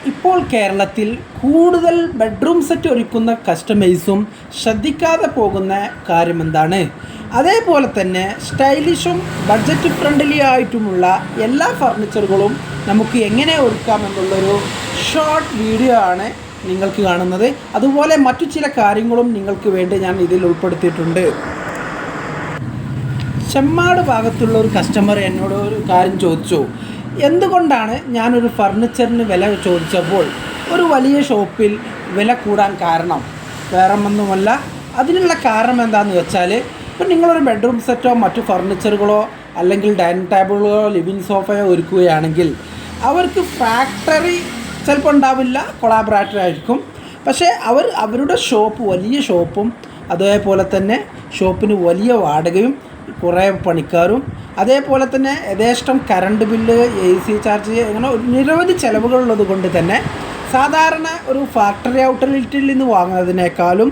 ഇപ്പോൾ കേരളത്തിൽ കൂടുതൽ ബെഡ്റൂം സെറ്റ് ഒരുക്കുന്ന കസ്റ്റമേഴ്സും ശ്രദ്ധിക്കാതെ പോകുന്ന കാര്യമെന്താണ്? അതേപോലെ തന്നെ സ്റ്റൈലിഷും ബഡ്ജറ്റ് ഫ്രണ്ട്ലി ആയിട്ടുമുള്ള എല്ലാ ഫർണിച്ചറുകളും നമുക്ക് എങ്ങനെ ഒരുക്കാമെന്നുള്ളൊരു ഷോർട്ട് വീഡിയോ ആണ് നിങ്ങൾക്ക് കാണുന്നത്. അതുപോലെ മറ്റു ചില കാര്യങ്ങളും നിങ്ങൾക്ക് വേണ്ടി ഞാൻ ഇതിൽ ഉൾപ്പെടുത്തിയിട്ടുണ്ട്. ചെമ്മാട് ഭാഗത്തുള്ള ഒരു കസ്റ്റമർ എന്നോട് ഒരു കാര്യം ചോദിച്ചു. എന്തുകൊണ്ടാണ് ഞാനൊരു ഫർണിച്ചറിന് വില ചോദിച്ചപ്പോൾ ഒരു വലിയ ഷോപ്പിൽ വില കൂടാൻ കാരണം? വേറൊന്നുമല്ല, അതിനുള്ള കാരണം എന്താണെന്ന് വെച്ചാൽ, ഇപ്പം നിങ്ങളൊരു ബെഡ്റൂം സെറ്റോ മറ്റു ഫർണിച്ചറുകളോ അല്ലെങ്കിൽ ഡൈനിങ് ടേബിളുകളോ ലിവിങ് സോഫയോ ഒരുക്കുകയാണെങ്കിൽ അവർക്ക് ഫാക്ടറി ചിലപ്പോൾ ഉണ്ടാവില്ല, കൊളാബറേറ്റർ ആയിരിക്കും. പക്ഷേ അവരുടെ ഷോപ്പ് വലിയ ഷോപ്പും അതേപോലെ തന്നെ ഷോപ്പിന് വലിയ വാടകയും കുറേ പണിക്കാരും അതേപോലെ തന്നെ യഥേഷ്ടം കറണ്ട് ബില്ല്, AC ചാർജ്, അങ്ങനെ നിരവധി ചിലവുകളുള്ളത് കൊണ്ട് തന്നെ സാധാരണ ഒരു ഫാക്ടറി ഔട്ട്ലെറ്റിൽ നിന്ന് വാങ്ങുന്നതിനേക്കാളും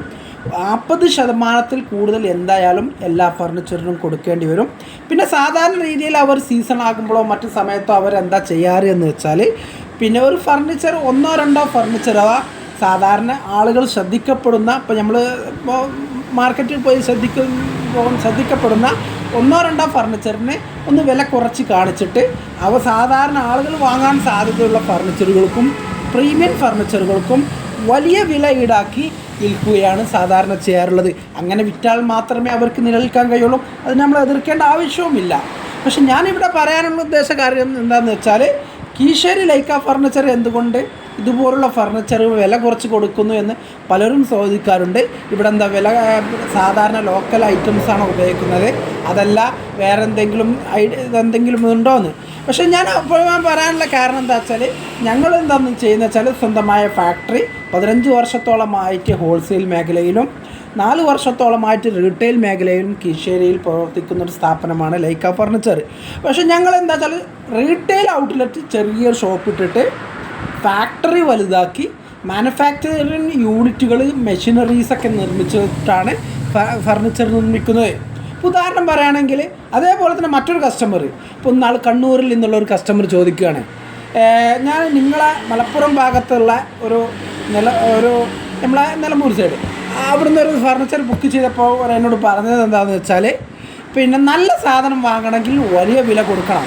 40% കൂടുതൽ എന്തായാലും എല്ലാ ഫർണിച്ചറിനും കൊടുക്കേണ്ടി വരും. പിന്നെ സാധാരണ രീതിയിൽ അവർ സീസൺ ആകുമ്പോഴോ മറ്റു സമയത്തോ അവരെന്താ ചെയ്യാറ് എന്ന് വെച്ചാൽ, പിന്നെ ഒരു ഫർണിച്ചർ ഒന്നോ രണ്ടോ ഫർണിച്ചറോ സാധാരണ ആളുകൾ ശ്രദ്ധിക്കപ്പെടുന്ന, ഇപ്പോൾ നമ്മൾ മാർക്കറ്റിൽ പോയി ശ്രദ്ധിക്കപ്പെടുന്ന ഒന്നോ രണ്ടോ ഫർണിച്ചറിന് ഒന്ന് വില കുറച്ച് കാണിച്ചിട്ട് അവ സാധാരണ ആളുകൾ വാങ്ങാൻ സാധ്യതയുള്ള ഫർണിച്ചറുകൾക്കും പ്രീമിയം ഫർണിച്ചറുകൾക്കും വലിയ വില ഈടാക്കി വിൽക്കുകയാണ് സാധാരണ ചെയ്യാറുള്ളത്. അങ്ങനെ വിറ്റാൽ മാത്രമേ അവർക്ക് നിലനിൽക്കാൻ കഴിയുള്ളൂ. അത് നമ്മൾ എതിർക്കേണ്ട ആവശ്യവുമില്ല. പക്ഷെ ഞാനിവിടെ പറയാനുള്ള ഉദ്ദേശ കാര്യം എന്താണെന്ന് വെച്ചാൽ, കീശേരി ലൈക്ക ഫർണിച്ചർ എന്തുകൊണ്ട് ഇതുപോലുള്ള ഫർണിച്ചർ വില കുറച്ച് കൊടുക്കുന്നു എന്ന് പലരും ചോദിക്കാറുണ്ട്. ഇവിടെ എന്താ വില സാധാരണ ലോക്കൽ ഐറ്റംസാണ് ഉപയോഗിക്കുന്നത്, അതല്ല വേറെ എന്തെങ്കിലും ഉണ്ടോ എന്ന്. പക്ഷേ ഞാൻ പറയാനുള്ള കാരണം എന്താ വെച്ചാൽ, ഞങ്ങൾ എന്താണെന്ന് ചെയ്യുന്നത് വെച്ചാൽ, സ്വന്തമായ ഫാക്ടറി 15 വർഷത്തോളമായിട്ട് ഹോൾസെയിൽ മേഖലയിലും 4 വർഷത്തോളമായിട്ട് റീറ്റെയിൽ മേഖലയിലും കീശേരിയിൽ പ്രവർത്തിക്കുന്ന ഒരു സ്ഥാപനമാണ് ലൈക്ക ഫർണിച്ചർ. പക്ഷേ ഞങ്ങൾ എന്താ വെച്ചാൽ, റീറ്റെയിൽ ഔട്ട്ലെറ്റ് ചെറിയൊരു ഷോപ്പ് ഇട്ടിട്ട് ഫാക്ടറി വലുതാക്കി മാനുഫാക്ചറിങ് യൂണിറ്റുകൾ, മെഷീനറീസൊക്കെ നിർമ്മിച്ചിട്ടാണ് ഫർണിച്ചർ നിർമ്മിക്കുന്നത്. ഉദാഹരണം പറയുകയാണെങ്കിൽ, അതേപോലെ തന്നെ മറ്റൊരു കസ്റ്റമർ, ഇപ്പോൾ നാൾ കണ്ണൂരിൽ നിന്നുള്ള ഒരു കസ്റ്റമർ ചോദിക്കുകയാണ്, ഞാൻ നിങ്ങളെ മലപ്പുറം ഭാഗത്തുള്ള ഒരു നമ്മളെ നിലമ്പൂർ സൈഡ് അവിടുന്ന് ഒരു ഫർണിച്ചർ ബുക്ക് ചെയ്തപ്പോൾ എന്നോട് പറഞ്ഞത് എന്താണെന്ന് വെച്ചാൽ, പിന്നെ നല്ല സാധനം വാങ്ങണമെങ്കിൽ വലിയ വില കൊടുക്കണം.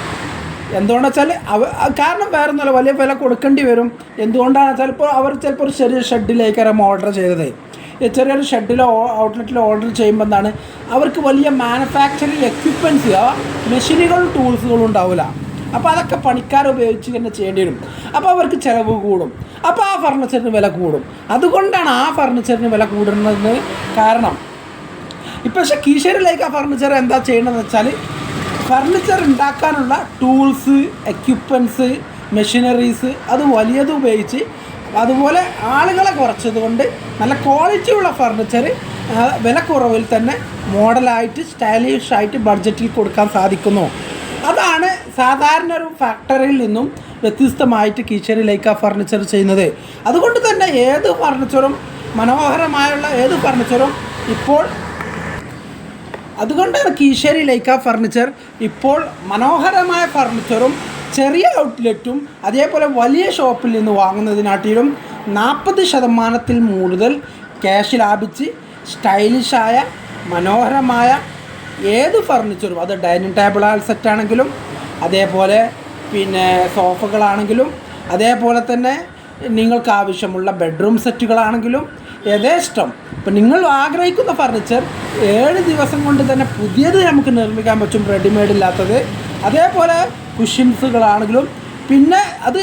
എന്തുകൊണ്ടെന്ന് വെച്ചാൽ കാരണം വേറൊന്നുമല്ല, വലിയ വില കൊടുക്കേണ്ടി വരും. എന്തുകൊണ്ടാണെന്ന് വെച്ചാൽ, ഇപ്പോൾ അവർ ചിലപ്പോൾ ഒരു ചെറിയ ഷെഡിലേക്കാരം ഓർഡർ ചെയ്തത്. ചെറിയൊരു ഷെഡിലോ ഔട്ട്ലെറ്റിലോ ഓർഡർ ചെയ്യുമ്പോൾ എന്താണ്, അവർക്ക് വലിയ മാനുഫാക്ചറിങ് എക്യുപ്മെൻറ്റ്സ്, മെഷീനുകളും ടൂൾസുകളും ഉണ്ടാവില്ല. അപ്പോൾ അതൊക്കെ പണിക്കാരെ ഉപയോഗിച്ച് തന്നെ ചെയ്യേണ്ടി വരും. അപ്പോൾ അവർക്ക് ചിലവ് കൂടും. അപ്പോൾ ആ ഫർണിച്ചറിന് വില കൂടും. അതുകൊണ്ടാണ് ആ ഫർണിച്ചറിന് വില കൂടുന്നതിന് കാരണം. ഇപ്പോൾ പക്ഷേ കീശേരി ലൈക്ക ഫർണിച്ചർ എന്താ ചെയ്യണമെന്ന് വെച്ചാൽ, ഫർണിച്ചർ ഉണ്ടാക്കാനുള്ള ടൂൾസ്, എക്യുപ്മെൻറ്റ്സ്, മെഷീനറീസ് അത് വലിയത് ഉപയോഗിച്ച്, അതുപോലെ ആളുകളെ കുറച്ചത് കൊണ്ട് നല്ല ക്വാളിറ്റിയുള്ള ഫർണിച്ചർ വില കുറവിൽ തന്നെ മോഡലായിട്ട് സ്റ്റൈലിഷായിട്ട് ബഡ്ജറ്റിൽ കൊടുക്കാൻ സാധിക്കുന്നു. അതാണ് സാധാരണ ഒരു ഫാക്ടറിയിൽ നിന്നും വ്യത്യസ്തമായിട്ട് കീശേരി ലൈക്ക ഫർണിച്ചർ ചെയ്യുന്നത്. അതുകൊണ്ട് തന്നെ ഏത് ഫർണിച്ചറും മനോഹരമായുള്ള ഏത് ഫർണിച്ചറും ഇപ്പോൾ, അതുകൊണ്ടാണ് കീശേരി ലൈക്ക ഫർണിച്ചർ ഇപ്പോൾ മനോഹരമായ ഫർണിച്ചറും ചെറിയ ഔട്ട്ലെറ്റും അതേപോലെ വലിയ ഷോപ്പിൽ നിന്ന് വാങ്ങുന്നതിനാട്ടിലും 40% കൂടുതൽ ക്യാഷ് ലാഭിച്ച് സ്റ്റൈലിഷായ മനോഹരമായ ഏത് ഫർണിച്ചറും, അത് ഡൈനിങ് ടേബിൾ സെറ്റാണെങ്കിലും അതേപോലെ പിന്നെ സോഫകളാണെങ്കിലും അതേപോലെ തന്നെ നിങ്ങൾക്ക് ആവശ്യമുള്ള ബെഡ്റൂം സെറ്റുകളാണെങ്കിലും യഥേഷ്ടം, ഇപ്പം നിങ്ങൾ ആഗ്രഹിക്കുന്ന ഫർണിച്ചർ 7 ദിവസം കൊണ്ട് തന്നെ പുതിയത് നമുക്ക് നിർമ്മിക്കാൻ പറ്റും, റെഡിമെയ്ഡ് ഇല്ലാത്തത്. അതേപോലെ കുഷ്യൻസുകളാണെങ്കിലും. പിന്നെ അത്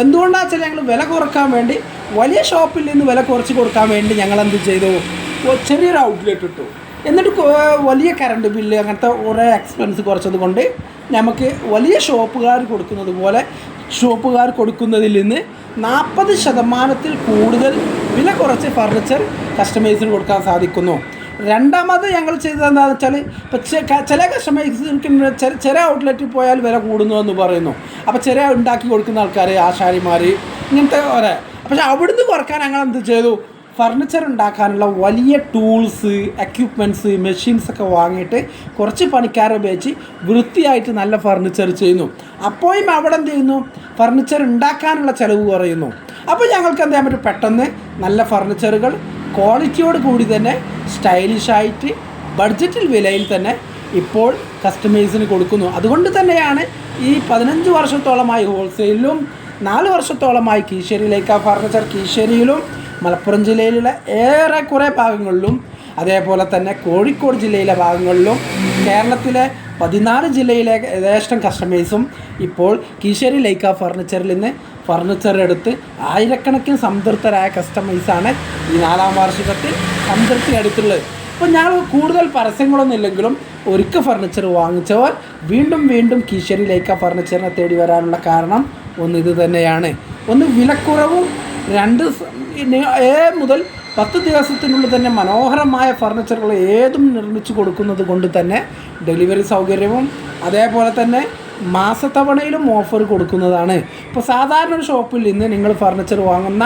എന്തുകൊണ്ടാണെന്ന് വെച്ചാൽ, ഞങ്ങൾ വില കുറക്കാൻ വേണ്ടി വലിയ ഷോപ്പിൽ നിന്ന് വില കുറച്ച് കൊടുക്കാൻ വേണ്ടി ഞങ്ങൾ എന്ത് ചെയ്തു, ചെറിയൊരു ഔട്ട്ലെറ്റ് ഇട്ടു. എന്നിട്ട് വലിയ കറണ്ട് ബില്ല് അങ്ങനത്തെ കുറേ എക്സ്പെൻസ് കുറച്ചത് കൊണ്ട് നമുക്ക് വലിയ ഷോപ്പുകാർ കൊടുക്കുന്നത് പോലെ ഷോപ്പുകാർ കൊടുക്കുന്നതിൽ നിന്ന് 40% കൂടുതൽ വില കുറച്ച് ഫർണിച്ചർ കസ്റ്റമേഴ്സിന് കൊടുക്കാൻ സാധിക്കുന്നു. രണ്ടാമത് ഞങ്ങൾ ചെയ്തത് എന്താണെന്ന് വെച്ചാൽ, ഇപ്പോൾ ചില കസ്റ്റമേഴ്സിന് ചില ഔട്ട്ലെറ്റിൽ പോയാൽ വില കൂടുന്നു എന്ന് പറയുന്നു. അപ്പോൾ ചെറിയ ഉണ്ടാക്കി കൊടുക്കുന്ന ആൾക്കാർ, ആശാരിമാർ, ഇങ്ങനത്തെ പക്ഷേ അവിടുന്ന് കുറക്കാൻ ഞങ്ങൾ എന്ത് ചെയ്തു, ഫർണിച്ചർ ഉണ്ടാക്കാനുള്ള വലിയ ടൂൾസ്, എക്യുപ്മെൻറ്റ്സ്, മെഷീൻസൊക്കെ വാങ്ങിയിട്ട് കുറച്ച് പണിക്കാരെ ഉപയോഗിച്ച് വൃത്തിയായിട്ട് നല്ല ഫർണിച്ചർ ചെയ്യുന്നു. അപ്പോഴും അവിടെ എന്ത് ചെയ്യുന്നു, ഫർണിച്ചർ ഉണ്ടാക്കാനുള്ള ചിലവ് കുറയുന്നു. അപ്പോൾ ഞങ്ങൾക്ക് എന്ത് ചെയ്യാൻ പറ്റും, പെട്ടെന്ന് നല്ല ഫർണിച്ചറുകൾ ക്വാളിറ്റിയോട് കൂടി തന്നെ സ്റ്റൈലിഷായിട്ട് ബഡ്ജറ്റിൽ വിലയിൽ തന്നെ ഇപ്പോൾ കസ്റ്റമേഴ്സിന് കൊടുക്കുന്നു. അതുകൊണ്ട് തന്നെയാണ് ഈ 15 വർഷത്തോളമായി ഹോൾസെയിലും 4 വർഷത്തോളമായി കീശേരി ലൈക്ക ഫർണിച്ചർ കീശേരിയിലും മലപ്പുറം ജില്ലയിലുള്ള ഏറെക്കുറെ ഭാഗങ്ങളിലും അതേപോലെ തന്നെ കോഴിക്കോട് ജില്ലയിലെ ഭാഗങ്ങളിലും കേരളത്തിലെ 14 ജില്ലയിലെ ഏകദേശം കസ്റ്റമേഴ്സും ഇപ്പോൾ കീശേരി ലൈക്ക ഫർണിച്ചറിൽ നിന്ന് ഫർണിച്ചർ എടുത്ത് ആയിരക്കണക്കിന് സംതൃപ്തരായ കസ്റ്റമേഴ്സാണ് ഈ 4ാം വാർഷികത്തിൽ സംതൃപ്തി എടുത്തുള്ളത്. അപ്പോൾ ഞങ്ങൾ കൂടുതൽ പരസ്യങ്ങളൊന്നും ഇല്ലെങ്കിലും ഒരിക്കൽ ഫർണിച്ചർ വാങ്ങിച്ചവർ വീണ്ടും വീണ്ടും കീശേരി ലൈക്ക ഫർണിച്ചറിനെ തേടി വരാനുള്ള കാരണം ഒന്ന് ഇത് തന്നെയാണ്. ഒന്ന് വിലക്കുറവും, 2 മുതൽ 10 ദിവസത്തിനുള്ളിൽ തന്നെ മനോഹരമായ ഫർണിച്ചറുകൾ ഏതും നിർമ്മിച്ചു കൊടുക്കുന്നത് കൊണ്ട് തന്നെ ഡെലിവറി സൗകര്യവും അതേപോലെ തന്നെ മാസത്തവണയിലും ഓഫർ കൊടുക്കുന്നതാണ്. ഇപ്പോൾ സാധാരണ ഒരു ഷോപ്പിൽ നിന്ന് നിങ്ങൾ ഫർണിച്ചർ വാങ്ങുന്ന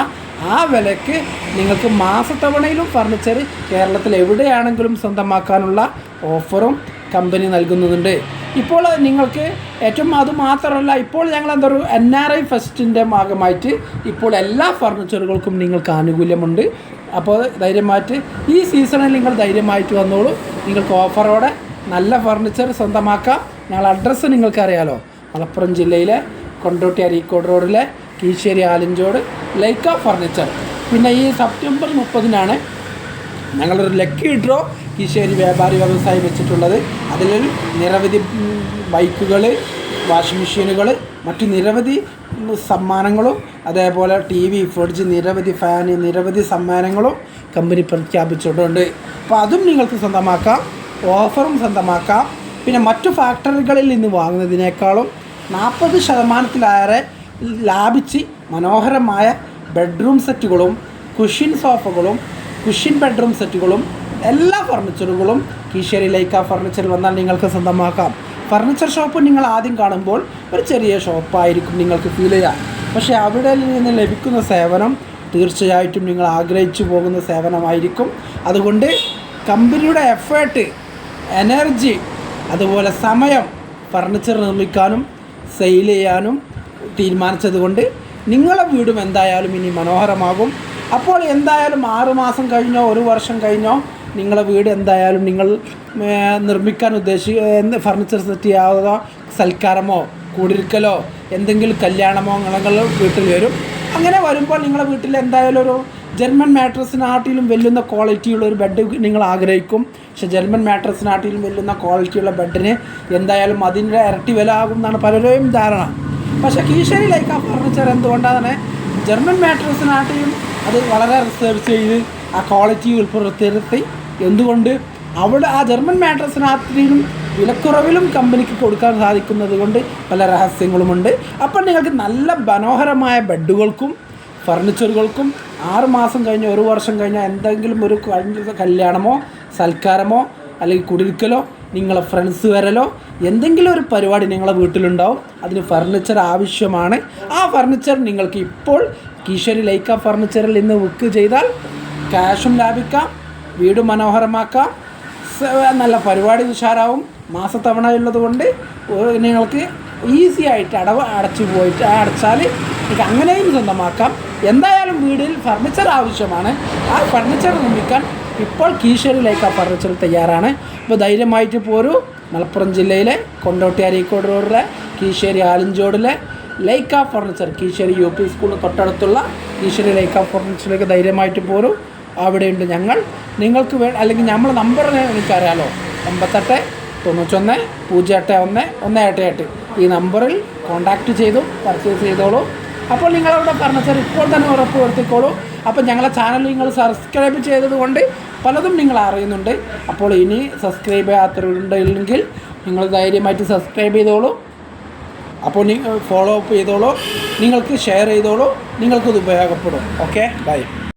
ആ വിലയ്ക്ക് നിങ്ങൾക്ക് മാസത്തവണയിലും ഫർണിച്ചർ കേരളത്തിൽ എവിടെയാണെങ്കിലും സ്വന്തമാക്കാനുള്ള ഓഫറും കമ്പനി നൽകുന്നുണ്ട്. ഇപ്പോൾ നിങ്ങൾക്ക് ഏറ്റവും അതുമാത്രമല്ല, ഇപ്പോൾ ഞങ്ങൾ എന്തൊരു NRI ഫെസ്റ്റിൻ്റെ ഭാഗമായിട്ട് ഇപ്പോൾ എല്ലാ ഫർണിച്ചറുകൾക്കും നിങ്ങൾക്ക് ആനുകൂല്യമുണ്ട്. അപ്പോൾ ധൈര്യമായിട്ട് ഈ സീസണിൽ നിങ്ങൾ ധൈര്യമായിട്ട് വന്നോളൂ. നിങ്ങൾക്ക് ഓഫറോടെ നല്ല ഫർണിച്ചർ സ്വന്തമാക്കാം. ഞങ്ങൾ അഡ്രസ്സ് നിങ്ങൾക്കറിയാലോ, മലപ്പുറം ജില്ലയിലെ കൊണ്ടോട്ടി അരീക്കോട് റോഡിലെ കീശേരി ആലഞ്ചോട് ലൈക്ക ഫർണിച്ചർ. പിന്നെ ഈ സെപ്റ്റംബർ 30-നാണ് ഞങ്ങളൊരു ലക്കി ഡ്രോ കീശേരി വ്യാപാരി വ്യവസായി വെച്ചിട്ടുള്ളത്. അതിൽ നിരവധി ബൈക്കുകൾ, വാഷിംഗ് മെഷീനുകൾ, മറ്റു നിരവധി സമ്മാനങ്ങളും അതേപോലെ TV, ഫ്രിഡ്ജ്, നിരവധി ഫാന്, നിരവധി സമ്മാനങ്ങളും കമ്പനി പ്രഖ്യാപിച്ചിട്ടുണ്ട്. അപ്പോൾ അതും നിങ്ങൾക്ക് സ്വന്തമാക്കാം, ഓഫറും സ്വന്തമാക്കാം. പിന്നെ മറ്റു ഫാക്ടറികളിൽ നിന്ന് വാങ്ങുന്നതിനേക്കാളും 40% ലാഭിച്ച് മനോഹരമായ ബെഡ്റൂം സെറ്റുകളും കുഷ്യൻ സോഫകളും കുഷ്യൻ ബെഡ്റൂം സെറ്റുകളും എല്ലാ ഫർണിച്ചറുകളും കീശേരി ലൈക്ക ഫർണിച്ചറിൽ വന്നാൽ നിങ്ങൾക്ക് സ്വന്തമാക്കാം. ഫർണിച്ചർ ഷോപ്പ് നിങ്ങൾ ആദ്യം കാണുമ്പോൾ ഒരു ചെറിയ ഷോപ്പായിരിക്കും നിങ്ങൾക്ക് ഫീൽ ചെയ്യുക. പക്ഷേ അവിടെ നിന്ന് ലഭിക്കുന്ന സേവനം തീർച്ചയായിട്ടും നിങ്ങൾ ആഗ്രഹിച്ചു പോകുന്ന സേവനമായിരിക്കും. അതുകൊണ്ട് കമ്പനിയുടെ എഫേർട്ട്, എനർജി, അതുപോലെ സമയം ഫർണിച്ചർ നിർമ്മിക്കാനും സെയിൽ ചെയ്യാനും തീരുമാനിച്ചതുകൊണ്ട് നിങ്ങളെ വീടും എന്തായാലും ഇനി മനോഹരമാകും. അപ്പോൾ എന്തായാലും 6 മാസം കഴിഞ്ഞോ 1 വർഷം കഴിഞ്ഞോ നിങ്ങളെ വീട് എന്തായാലും നിങ്ങൾ നിർമ്മിക്കാൻ ഫർണിച്ചർ സെറ്റ് ചെയ്യാവുന്ന സൽക്കാരമോ കുടിരിക്കലോ എന്തെങ്കിലും കല്യാണമോ നിങ്ങൾ വീട്ടിൽ വരും. അങ്ങനെ വരുമ്പോൾ നിങ്ങളുടെ വീട്ടിൽ എന്തായാലും ഒരു ജർമ്മൻ മാട്രസിനാട്ടിലും വെല്ലുന്ന ക്വാളിറ്റിയുള്ള ഒരു ബെഡ് നിങ്ങൾ ആഗ്രഹിക്കും. പക്ഷേ ജർമ്മൻ മാട്രസിനാട്ടിലും വെല്ലുന്ന ക്വാളിറ്റിയുള്ള ബെഡിന് എന്തായാലും അതിൻ്റെ ഇരട്ടി വില ആകും എന്നാണ് പലരുടെയും ധാരണ. പക്ഷേ കീശേരി ലൈക്ക ഫർണിച്ചർ എന്തുകൊണ്ടാണ് ജർമ്മൻ മാട്രസിനാട്ടിലും അത് വളരെ റിസർച്ച് ചെയ്ത് ആ ക്വാളിറ്റി ഉൾപ്പെടുത്തി, എന്തുകൊണ്ട് അവിടെ ആ ജർമ്മൻ മാട്രസിനാട്ടിലും വിലക്കുറവിലും കമ്പനിക്ക് കൊടുക്കാൻ സാധിക്കുന്നത് കൊണ്ട് പല രഹസ്യങ്ങളുമുണ്ട്. അപ്പോൾ നിങ്ങൾക്ക് നല്ല മനോഹരമായ ബെഡുകൾക്കും ഫർണിച്ചറുകൾക്കും 6 മാസം കഴിഞ്ഞോ 1 വർഷം കഴിഞ്ഞോ എന്തെങ്കിലും ഒരു കല്യാണമോ സൽക്കാരമോ അല്ലെങ്കിൽ കുടിരിക്കലോ നിങ്ങളെ ഫ്രണ്ട്സ് വരലോ എന്തെങ്കിലും ഒരു പരിപാടി നിങ്ങളെ വീട്ടിലുണ്ടാവും. അതിന് ഫർണിച്ചർ ആവശ്യമാണ്. ആ ഫർണിച്ചർ നിങ്ങൾക്ക് ഇപ്പോൾ കീശേരി ലൈക്ക ഫർണിച്ചറിൽ നിന്ന് ബുക്ക് ചെയ്താൽ ക്യാഷും ലാഭിക്കാം, വീട് മനോഹരമാക്കാം, നല്ല പരിപാടി ഉഷാറാവും. മാസത്തവണയുള്ളത് കൊണ്ട് നിങ്ങൾക്ക് ഈസി ആയിട്ട് അടച്ചാൽ നിങ്ങൾക്ക് അങ്ങനെയും സ്വന്തമാക്കാം. എന്തായാലും വീടിൽ ഫർണിച്ചർ ആവശ്യമാണ്. ആ ഫർണിച്ചർ നിർമ്മിക്കാൻ ഇപ്പോൾ കീശേരി ലൈക്ക ഫർണിച്ചർ തയ്യാറാണ്. അപ്പോൾ ധൈര്യമായിട്ട് പോരൂ. മലപ്പുറം ജില്ലയിലെ കൊണ്ടോട്ടി അരീക്കോട് റോഡിലെ കീശേരി ആലഞ്ചോടിലെ ലൈക്ക ഫർണിച്ചർ, കീശേരി UP സ്കൂളിന് തൊട്ടടുത്തുള്ള കീശേരി ലൈക്ക ഫർണിച്ചറിലേക്ക് ധൈര്യമായിട്ട് പോരൂ. അവിടെയുണ്ട് ഞങ്ങൾ. നിങ്ങൾക്ക് അല്ലെങ്കിൽ നമ്മളെ നമ്പർ എനിക്കറിയാലോ, 88 91 081 188 ഈ നമ്പറിൽ കോൺടാക്റ്റ് ചെയ്തു പർച്ചേസ് ചെയ്തോളൂ. അപ്പോൾ നിങ്ങളവിടെ ഫർണിച്ചർ ഇപ്പോൾ തന്നെ ഉറപ്പ് വരുത്തിക്കോളൂ. അപ്പോൾ ഞങ്ങളെ ചാനൽ നിങ്ങൾ സബ്സ്ക്രൈബ് ചെയ്തതുകൊണ്ട് പലതും നിങ്ങൾ അറിയുന്നുണ്ട്. അപ്പോൾ ഇനി സബ്സ്ക്രൈബ് ചെയ്യാത്തവരുണ്ടെങ്കിൽ നിങ്ങൾ ധൈര്യമായിട്ട് സബ്സ്ക്രൈബ് ചെയ്തോളൂ. അപ്പോൾ ഫോളോ അപ്പ് ചെയ്തോളൂ, നിങ്ങൾക്ക് ഷെയർ ചെയ്തോളൂ, നിങ്ങൾക്കത് ഉപയോഗപ്പെടും. Okay, by.